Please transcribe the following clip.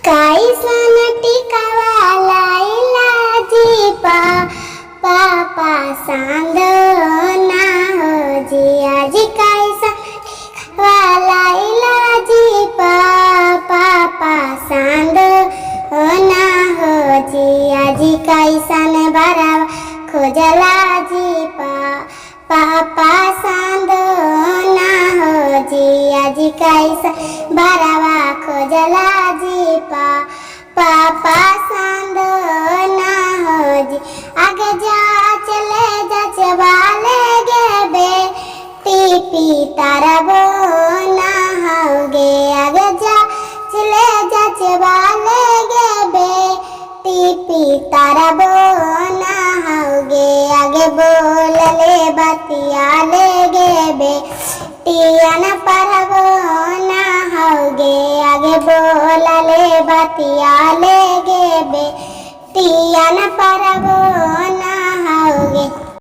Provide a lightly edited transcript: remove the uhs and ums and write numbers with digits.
कैसन टिकावाला इलाजी पापा सांद ना हो जिया जी कैसन टिकावाला इलाजी पापा सांद ना हो जिया जी कैसन बरावा खोजला जी पापा सांद ना हो जिया जी कैसन बरावा खोजला जी पापा सांद ना हो जी आगे जा चले जा चबाले गे बेटी तारा बो ना होगे आगे जा चले जा चबाले गे बेटी तारा बो ना होगे आगे बोल ले बतिया ले गे बेटिया न परबो ना होगे आगे बोल ले बतिया ले गे बेटिया न परबो